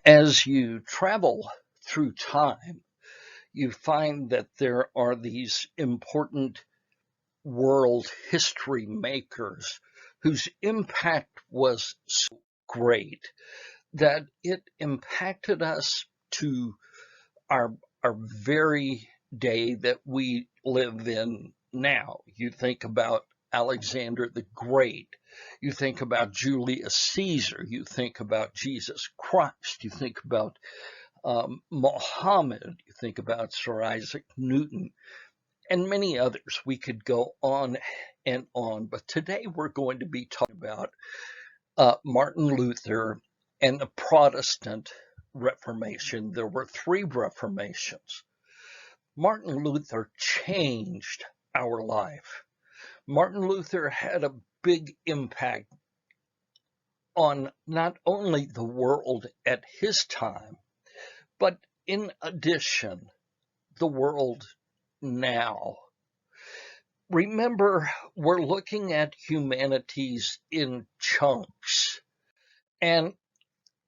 As you travel through time, you find that there are these important world history makers whose impact was so great that it impacted us to our our very day that we live in now. You think about Alexander the Great, you think about Julius Caesar, you think about Jesus Christ, you think about Muhammad, you think about Sir Isaac Newton, and many others. We could go on and on, but today we're going to be talking about Martin Luther and the Protestant Reformation. There were three Reformations. Martin Luther changed our life. Martin Luther had a big impact on not only the world at his time, but in addition, the world now. Remember, we're looking at humanities in chunks. And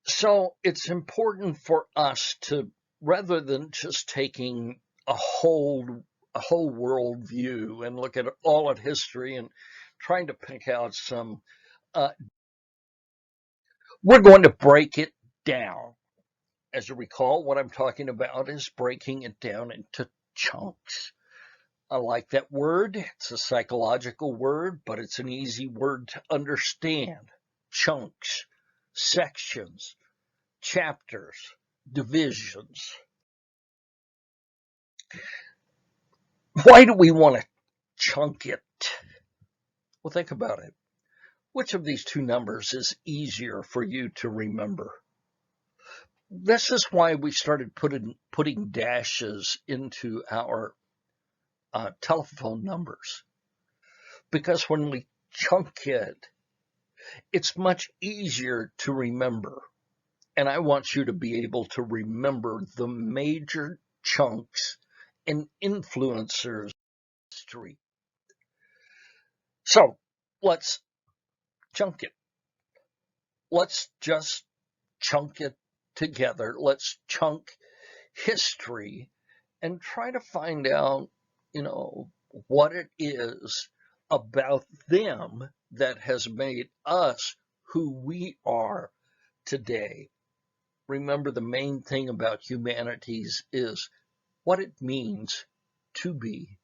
so it's important for us to, rather than just taking a whole world view and look at all of history and trying to pick out some, uh, we're going to break it down. As you recall, what I'm talking about is breaking it down into chunks. I like that word. It's a psychological word, but it's an easy word to understand. Chunks, sections, chapters, divisions. Why do we want to chunk it? Well, think about it. Which of these two numbers is easier for you to remember? This is why we started putting dashes into our telephone numbers. Because when we chunk it, it's much easier to remember. And I want you to be able to remember the major chunks and influencers of history. So let's chunk it. Let's just chunk it together. Let's chunk history and try to find out, what it is about them that has made us who we are today. Remember, the main thing about humanities is what it means to be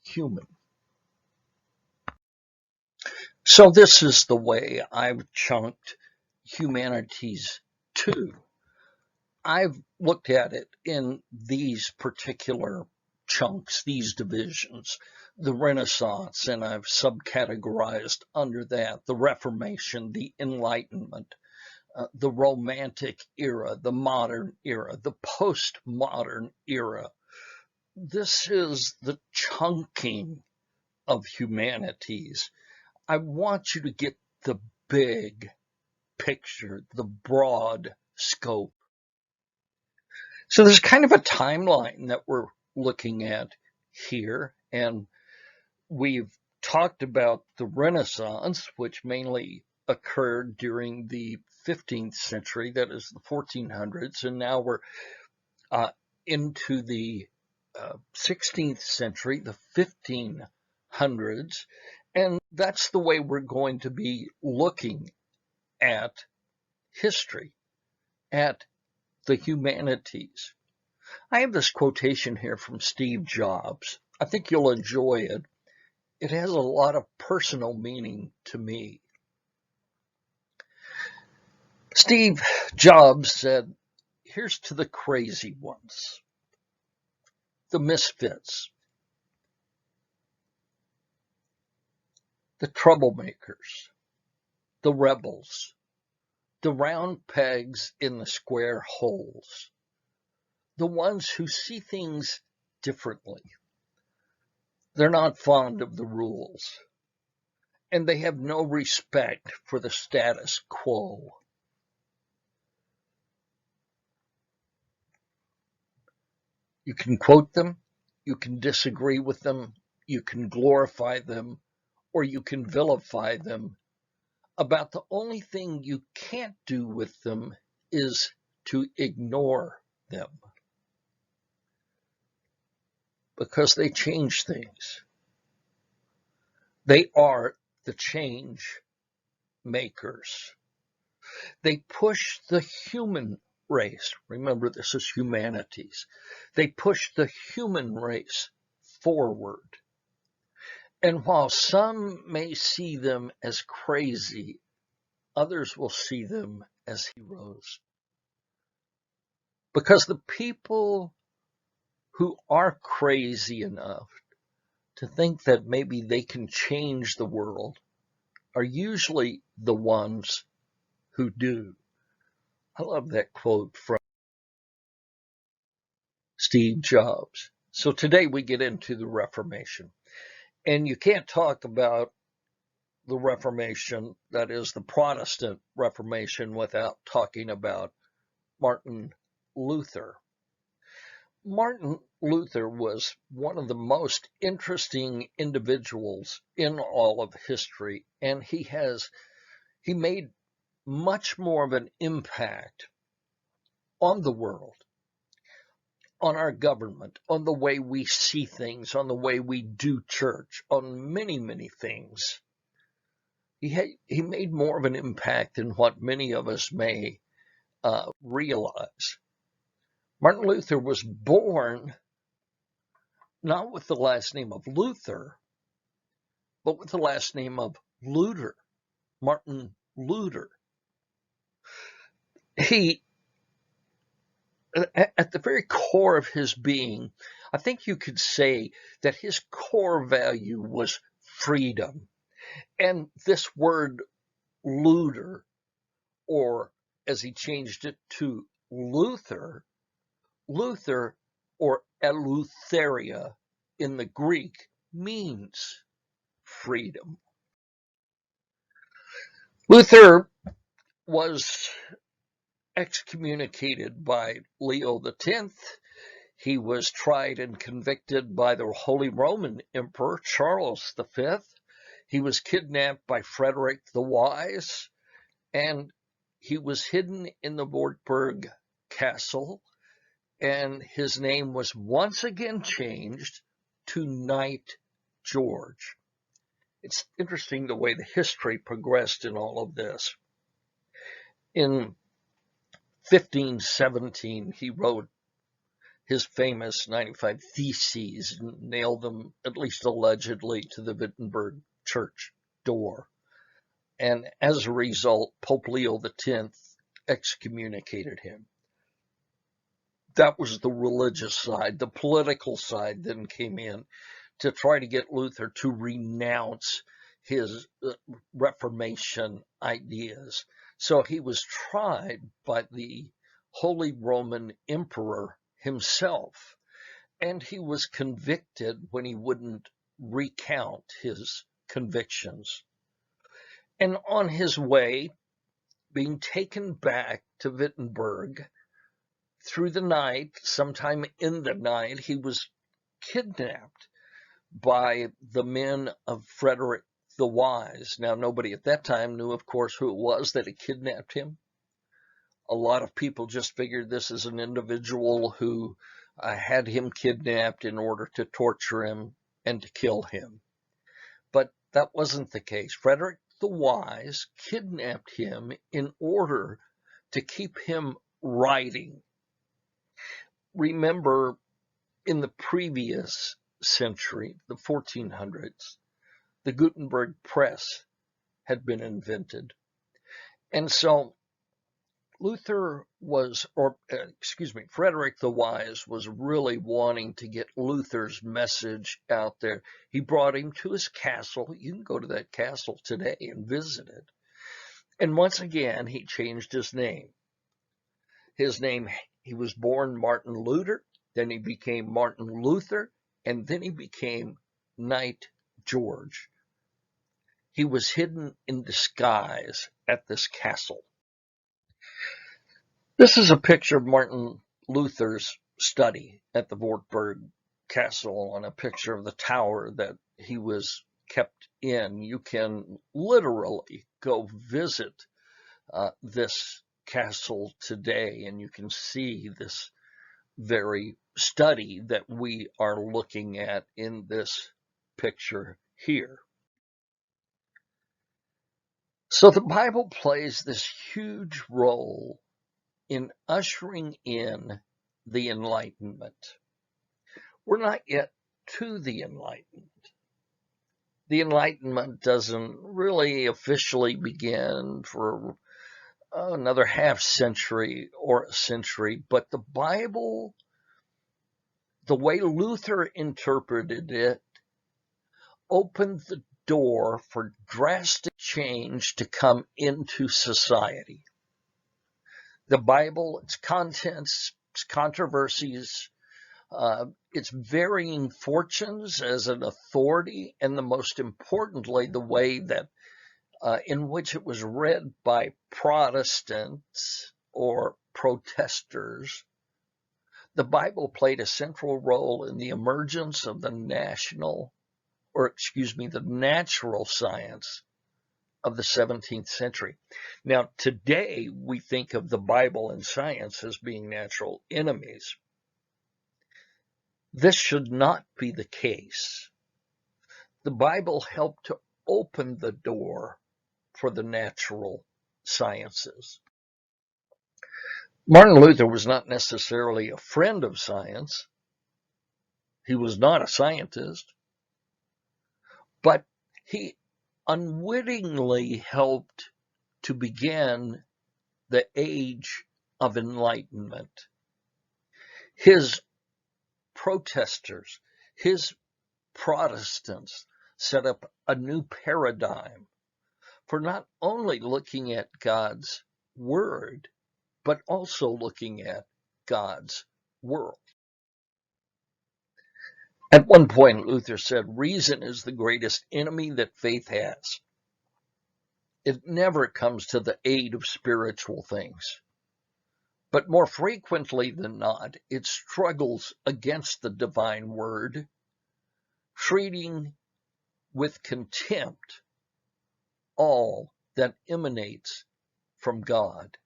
human. So this is the way I've chunked humanities too. I've looked at it in these particular chunks, these divisions, the Renaissance, and I've subcategorized under that the Reformation, the Enlightenment, the Romantic era, the modern era, the postmodern era. This is the chunking of humanities. I want you to get the big picture, the broad scope. So there's kind of a timeline that we're looking at here, and we've talked about the Renaissance, which mainly occurred during the 15th century, that is the 1400s, and now we're into the 16th century, the 1500s, and that's the way we're going to be looking at history, at the humanities. I have this quotation here from Steve Jobs. I think you'll enjoy it. It has a lot of personal meaning to me. Steve Jobs said, "Here's to the crazy ones, the misfits, the troublemakers, the rebels, the round pegs in the square holes, the ones who see things differently. They're not fond of the rules, and they have no respect for the status quo." You can quote them, you can disagree with them, you can glorify them, or you can vilify them. About the only thing you can't do with them is to ignore them because they change things. They are the change makers. They push the human race. Remember, this is humanities. They push the human race forward. And while some may see them as crazy, others will see them as heroes. Because the people who are crazy enough to think that maybe they can change the world are usually the ones who do. I love that quote from Steve Jobs. So today we get into the Reformation. And you can't talk about the Reformation, that is the Protestant Reformation, without talking about Martin Luther. Martin Luther was one of the most interesting individuals in all of history, and he made much more of an impact on the world, on our government, on the way we see things, on the way we do church, on many, many things. He made more of an impact than what many of us may realize. Martin Luther was born not with the last name of Luther, but with the last name of Luther, Martin Luther. He, at the very core of his being, I think you could say that his core value was freedom. And this word Luther, or as he changed it to Luther, Luther or Eleutheria in the Greek means freedom. Luther was excommunicated by Leo X. He was tried and convicted by the Holy Roman Emperor Charles V. He was kidnapped by Frederick the Wise, and he was hidden in the Wartburg Castle, and his name was once again changed to Knight George. It's interesting the way the history progressed in all of this. In 1517, he wrote his famous 95 Theses and nailed them, at least allegedly, to the Wittenberg church door. And as a result, Pope Leo X excommunicated him. That was the religious side. The political side then came in to try to get Luther to renounce his Reformation ideas. So he was tried by the Holy Roman Emperor himself, and he was convicted when he wouldn't recount his convictions. And on his way, being taken back to Wittenberg, through the night, sometime in the night, he was kidnapped by the men of Frederick the Wise. Now, nobody at that time knew, of course, who it was that had kidnapped him. A lot of people just figured this is an individual who had him kidnapped in order to torture him and to kill him. But that wasn't the case. Frederick the Wise kidnapped him in order to keep him writing. Remember, in the previous century, the 1400s, the Gutenberg Press had been invented. And so Frederick the Wise was really wanting to get Luther's message out there. He brought him to his castle. You can go to that castle today and visit it. And once again, he changed his name. He was born Martin Luther, then he became Martin Luther, and then he became Knight George. He was hidden in disguise at this castle. This is a picture of Martin Luther's study at the Wartburg Castle, and a picture of the tower that he was kept in. You can literally go visit this castle today, and you can see this very study that we are looking at in this picture here. So the Bible plays this huge role in ushering in the Enlightenment. We're not yet to the Enlightenment. The Enlightenment doesn't really officially begin for another half century or a century, but the Bible, the way Luther interpreted it, opened the door for drastic change to come into society. The Bible, its contents, its controversies, its varying fortunes as an authority, and the most importantly, the way that in which it was read by Protestants or protesters. The Bible played a central role in the emergence of the natural science of the 17th century. Now, today we think of the Bible and science as being natural enemies. This should not be the case. The Bible helped to open the door for the natural sciences. Martin Luther was not necessarily a friend of science. He was not a scientist, but he unwittingly helped to begin the age of enlightenment. His protesters, his Protestants set up a new paradigm for not only looking at God's word, but also looking at God's world. At one point, Luther said, reason is the greatest enemy that faith has. It never comes to the aid of spiritual things. But more frequently than not, it struggles against the divine word, treating with contempt all that emanates from God.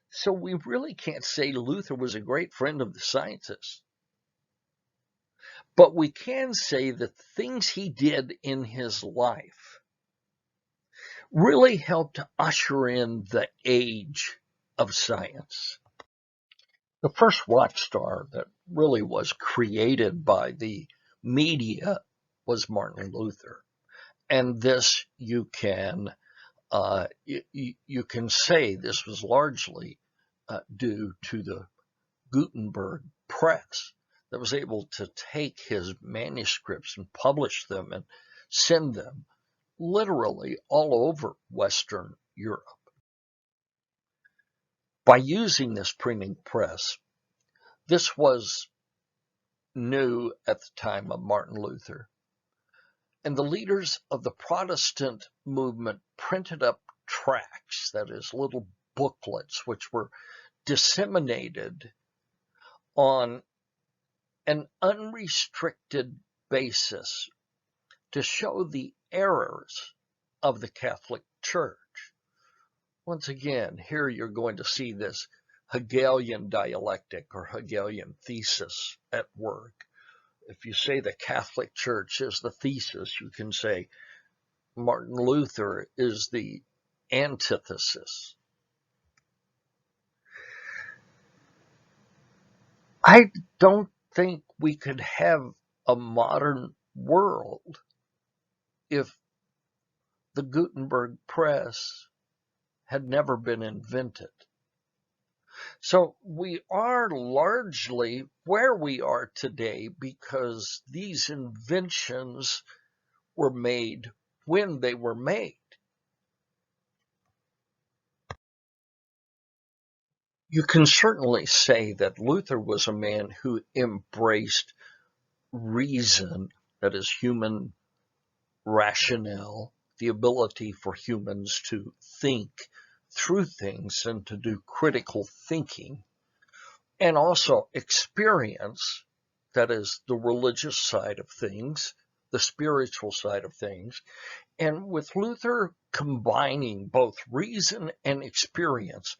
So we really can't say Luther was a great friend of the scientists. But we can say that the things he did in his life really helped to usher in the age of science. The first watchstar that really was created by the media was Martin Luther. And this you can say this was largely due to the Gutenberg Press that was able to take his manuscripts and publish them and send them literally all over Western Europe. By using this printing press, this was new at the time of Martin Luther, and the leaders of the Protestant movement printed up tracts, that is, little booklets, which were disseminated on an unrestricted basis to show the errors of the Catholic Church. Once again, here you're going to see this Hegelian dialectic or Hegelian thesis at work. If you say the Catholic Church is the thesis, you can say Martin Luther is the antithesis. I don't think we could have a modern world if the Gutenberg Press had never been invented. So we are largely where we are today because these inventions were made when they were made. You can certainly say that Luther was a man who embraced reason, that is, human rationale, the ability for humans to think through things and to do critical thinking, and also experience, that is, the religious side of things, the spiritual side of things. And with Luther combining both reason and experience,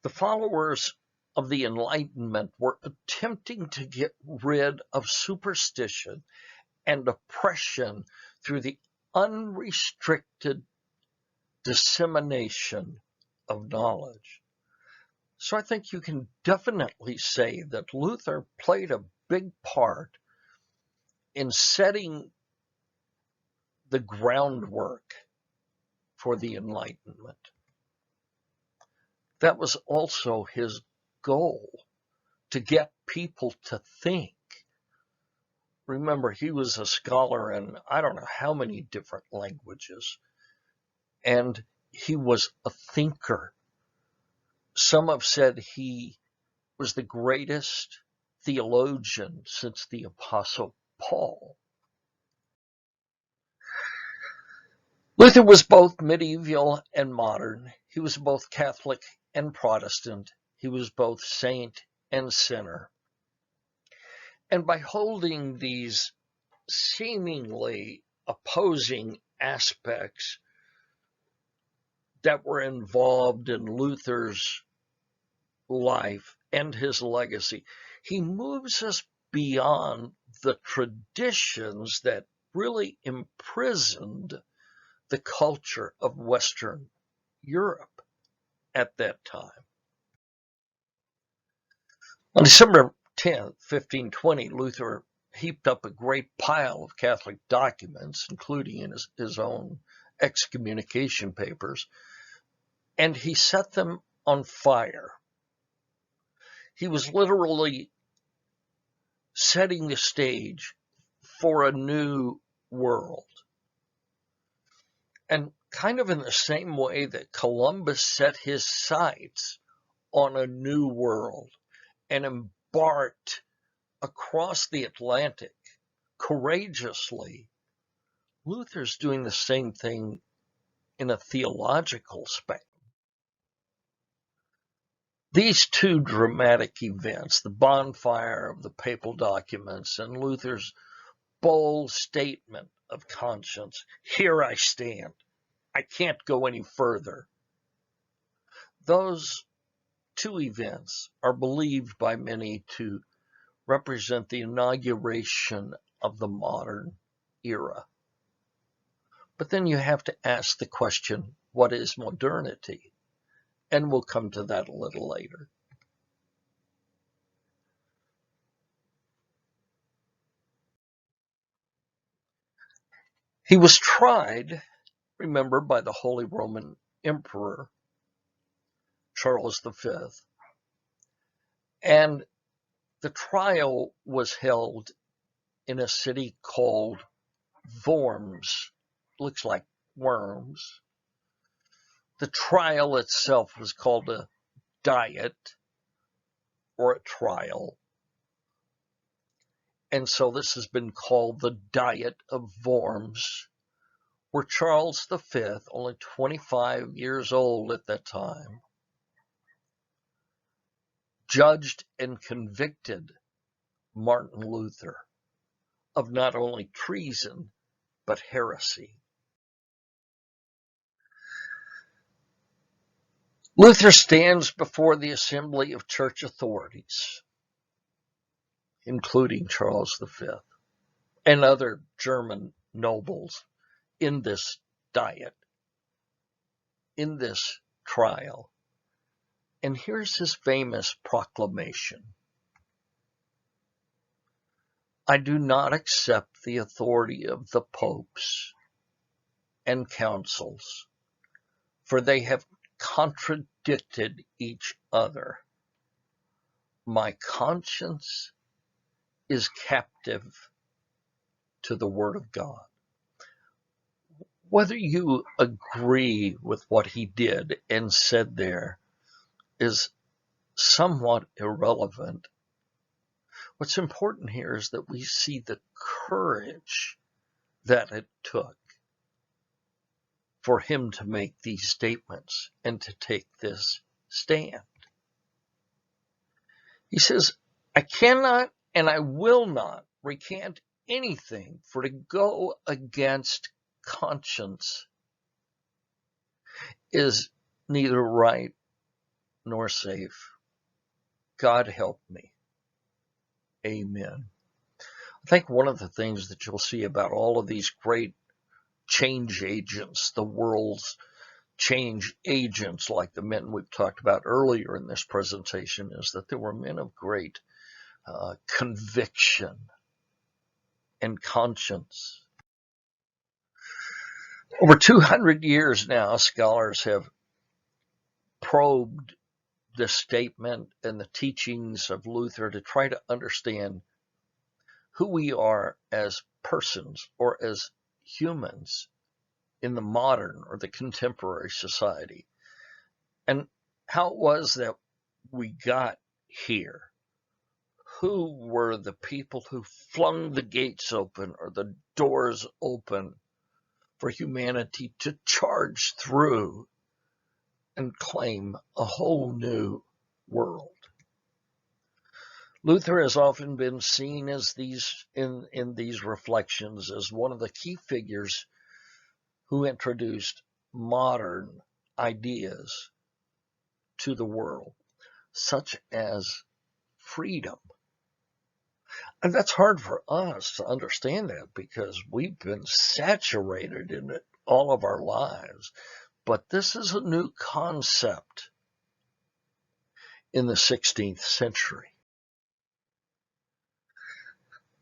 The followers of the Enlightenment were attempting to get rid of superstition and oppression through the unrestricted dissemination of knowledge. So I think you can definitely say that Luther played a big part in setting the groundwork for the Enlightenment. That was also his goal, to get people to think. Remember, he was a scholar in I don't know how many different languages, and he was a thinker. Some have said he was the greatest theologian since the Apostle Paul. Luther was both medieval and modern. He was both Catholic and Protestant. He was both saint and sinner. And by holding these seemingly opposing aspects that were involved in Luther's life and his legacy, he moves us beyond the traditions that really imprisoned the culture of Western Europe at that time. On December 10th, 1520, Luther heaped up a great pile of Catholic documents, including his own excommunication papers, and he set them on fire. He was literally setting the stage for a new world. And kind of in the same way that Columbus set his sights on a new world and embarked across the Atlantic courageously, Luther's doing the same thing in a theological spectrum. These two dramatic events, the bonfire of the papal documents and Luther's bold statement of conscience, here I stand, I can't go any further. Those two events are believed by many to represent the inauguration of the modern era. But then you have to ask the question, what is modernity? And we'll come to that a little later. He was tried, remember, by the Holy Roman Emperor, Charles V, and the trial was held in a city called Worms. Looks like worms. The trial itself was called a diet or a trial. And so this has been called the Diet of Worms, where Charles V, only 25 years old at that time, judged and convicted Martin Luther of not only treason, but heresy. Luther stands before the assembly of church authorities, including Charles V and other German nobles, in this diet, in this trial. And here's his famous proclamation. I do not accept the authority of the popes and councils, for they have contradicted each other. My conscience is captive to the Word of God. Whether you agree with what he did and said there is somewhat irrelevant. What's important here is that we see the courage that it took for him to make these statements and to take this stand. He says, I cannot and I will not recant anything, for to go against conscience is neither right nor safe. God help me. Amen. I think one of the things that you'll see about all of these great change agents, the world's change agents, like the men we've talked about earlier in this presentation, is that there were men of great conviction and conscience. Over 200 years now, scholars have probed this statement and the teachings of Luther to try to understand who we are as persons or as humans in the modern or the contemporary society, and how it was that we got here. Who were the people who flung the gates open or the doors open for humanity to charge through and claim a whole new world? Luther has often been seen as in these reflections as one of the key figures who introduced modern ideas to the world, such as freedom. And that's hard for us to understand that because we've been saturated in it all of our lives. But this is a new concept in the 16th century.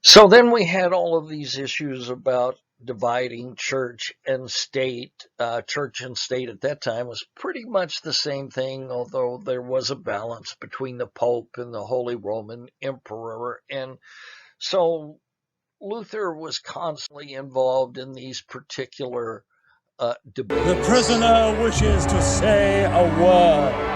So then we had all of these issues about dividing church and state. Church and state at that time was pretty much the same thing, although there was a balance between the Pope and the Holy Roman Emperor. And so Luther was constantly involved in these particular debates. The prisoner wishes to say a word.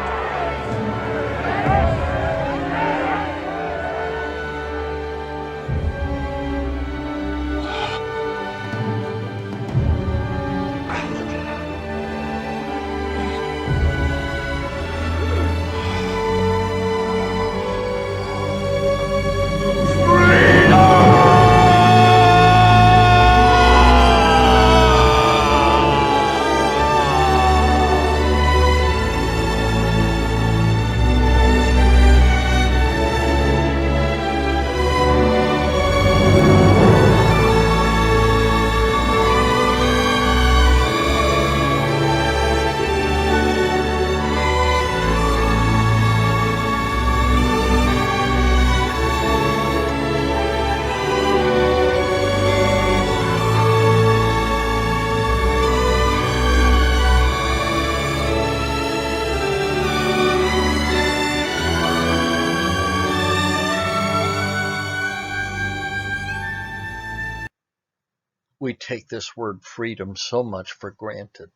We take this word freedom so much for granted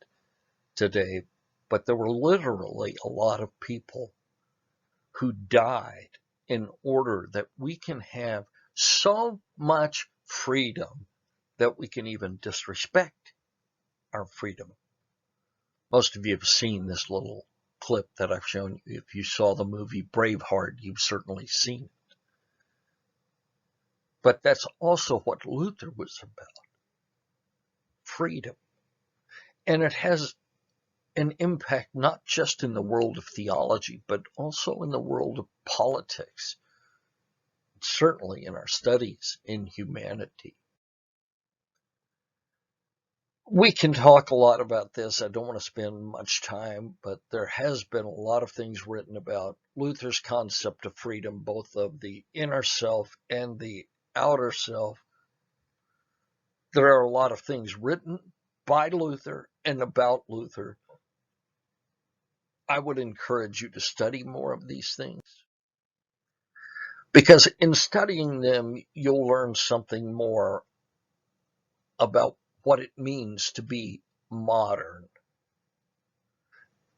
today, but there were literally a lot of people who died in order that we can have so much freedom that we can even disrespect our freedom. Most of you have seen this little clip that I've shown you. If you saw the movie Braveheart, you've certainly seen it. But that's also what Luther was about. Freedom. And it has an impact not just in the world of theology, but also in the world of politics, certainly in our studies in humanity. We can talk a lot about this. I don't want to spend much time, but there has been a lot of things written about Luther's concept of freedom, both of the inner self and the outer self. There are a lot of things written by Luther and about Luther. I would encourage you to study more of these things, because in studying them, you'll learn something more about what it means to be modern,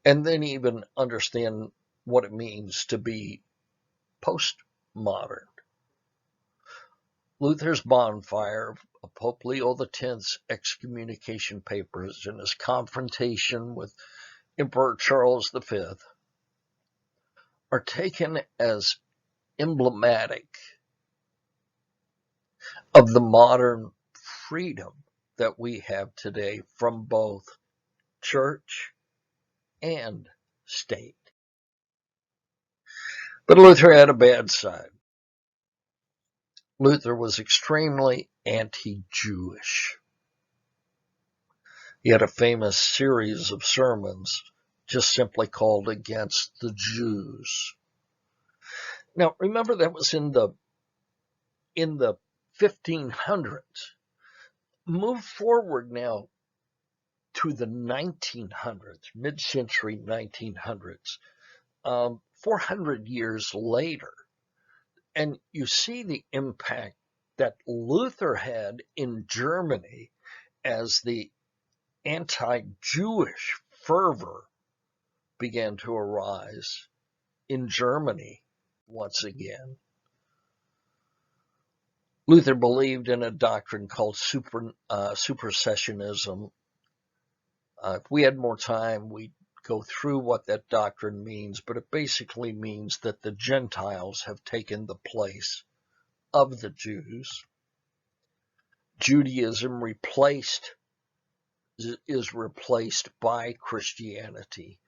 and then even understand what it means to be postmodern. Luther's bonfire of Pope Leo X's excommunication papers and his confrontation with Emperor Charles V are taken as emblematic of the modern freedom that we have today from both church and state. But Luther had a bad side. Luther was extremely anti-Jewish. He had a famous series of sermons just simply called Against the Jews. Now, remember that was in the 1500s. Move forward now to the 1900s, mid-century 1900s, 400 years later, and you see the impact that Luther had in Germany as the anti-Jewish fervor began to arise in Germany once again. Luther believed in a doctrine called supersessionism. If we had more time, we'd go through what that doctrine means, but it basically means that the Gentiles have taken the place of the Jews. Judaism is replaced by Christianity.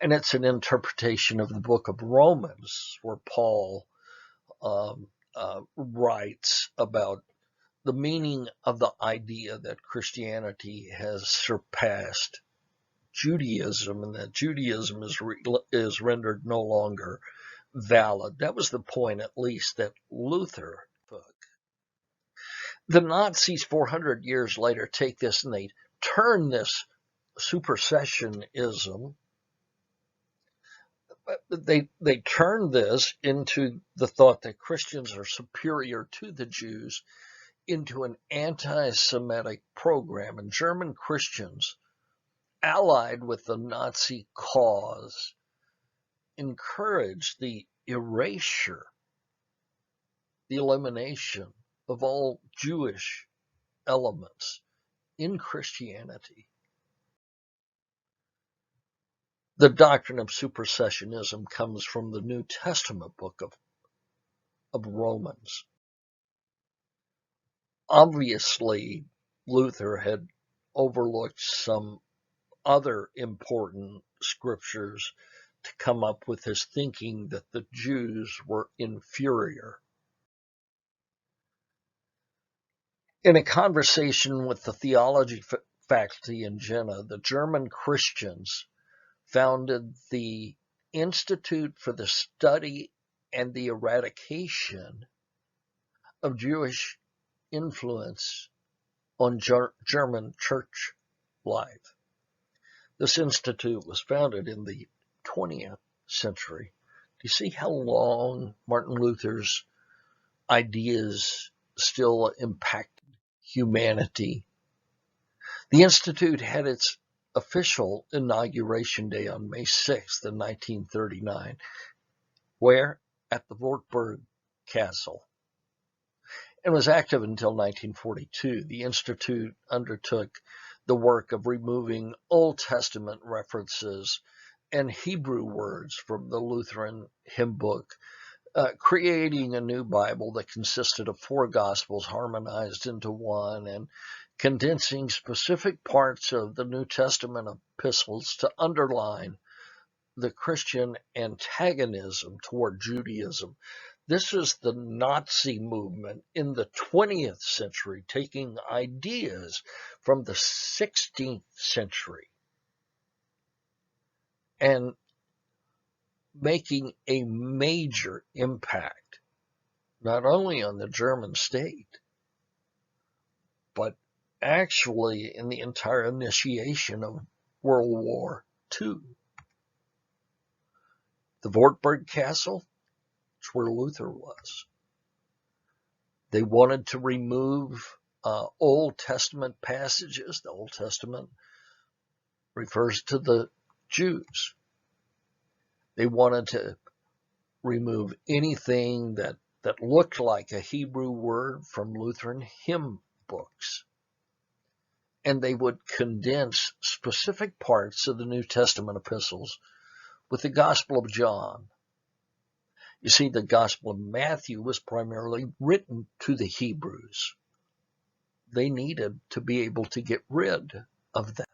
And it's an interpretation of the book of Romans, where Paul writes about the meaning of the idea that Christianity has surpassed Judaism, and that Judaism is rendered no longer valid. That was the point, at least, that Luther took. The Nazis, 400 years later, take this and they turn this supersessionism. They turn this into the thought that Christians are superior to the Jews into an anti-Semitic program, and German Christians, allied with the Nazi cause, encouraged the erasure, the elimination of all Jewish elements in Christianity. The doctrine of supersessionism comes from the New Testament book of Romans. Obviously, Luther had overlooked some other important scriptures to come up with his thinking that the Jews were inferior. In a conversation with the theology faculty in Jena, the German Christians founded the Institute for the Study and the Eradication of Jewish Influence on German church life. This institute was founded in the 20th century. Do you see how long Martin Luther's ideas still impact humanity? The Institute had its official inauguration day on May 6th, 1939, where? At the Wartburg Castle, and was active until 1942. The Institute undertook the work of removing Old Testament references and Hebrew words from the Lutheran hymn book, creating a new Bible that consisted of 4 Gospels harmonized into one, and condensing specific parts of the New Testament epistles to underline the Christian antagonism toward Judaism. This is the Nazi movement in the 20th century, taking ideas from the 16th century and making a major impact, not only on the German state, but actually in the entire initiation of World War II. The Wartburg Castle, it's where Luther was. They wanted to remove Old Testament passages. The Old Testament refers to the Jews. They wanted to remove anything that looked like a Hebrew word from Lutheran hymn books. And they would condense specific parts of the New Testament epistles with the Gospel of John. You see, the Gospel of Matthew was primarily written to the Hebrews. They needed to be able to get rid of that.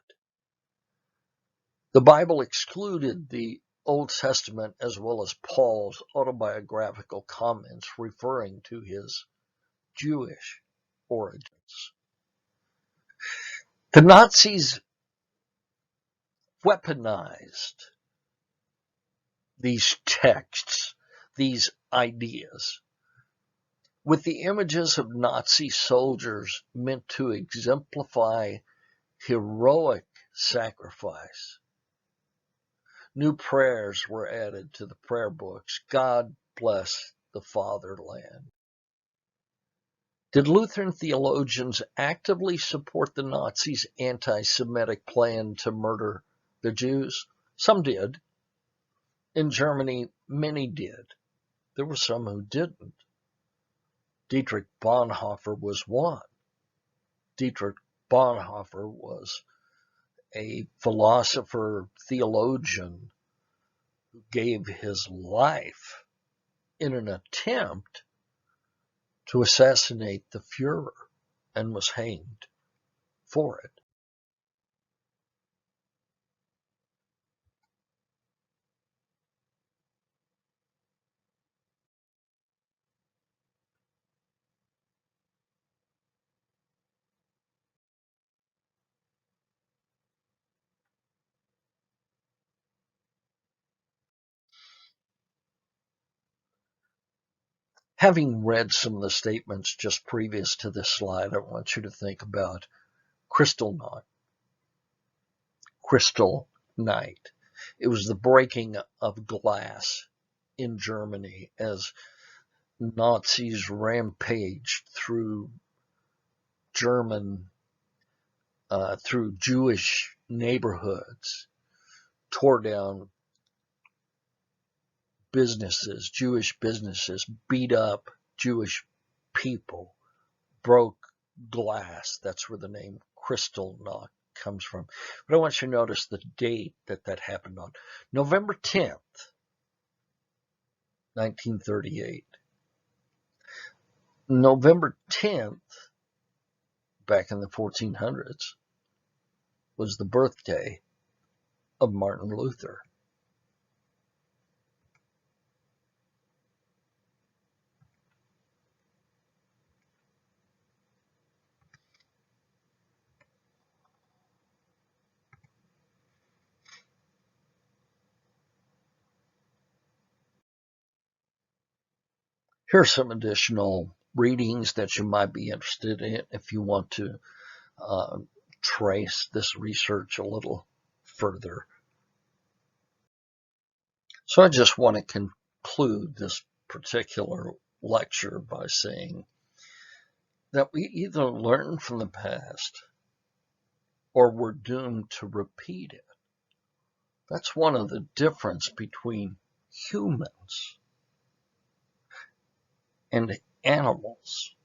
The Bible excluded the Old Testament as well as Paul's autobiographical comments referring to his Jewish origins. The Nazis weaponized these texts, these ideas, with the images of Nazi soldiers meant to exemplify heroic sacrifice. New prayers were added to the prayer books. God bless the fatherland. Did Lutheran theologians actively support the Nazis' anti-Semitic plan to murder the Jews? Some did. In Germany, many did. There were some who didn't. Dietrich Bonhoeffer was one. Dietrich Bonhoeffer was a philosopher, theologian who gave his life in an attempt to assassinate the Fuhrer and was hanged for it. Having read some of the statements just previous to this slide, I want you to think about Kristallnacht. Crystal Night. It was the breaking of glass in Germany as Nazis rampaged through through Jewish neighborhoods, tore down businesses, Jewish businesses, beat up Jewish people, broke glass. That's where the name Kristallnacht comes from. But I want you to notice the date that happened on. November 10th, 1938. November 10th, back in the 1400s, was the birthday of Martin Luther. Here's some additional readings that you might be interested in if you want to trace this research a little further. So I just want to conclude this particular lecture by saying that we either learn from the past or we're doomed to repeat it. That's one of the difference between humans and animals.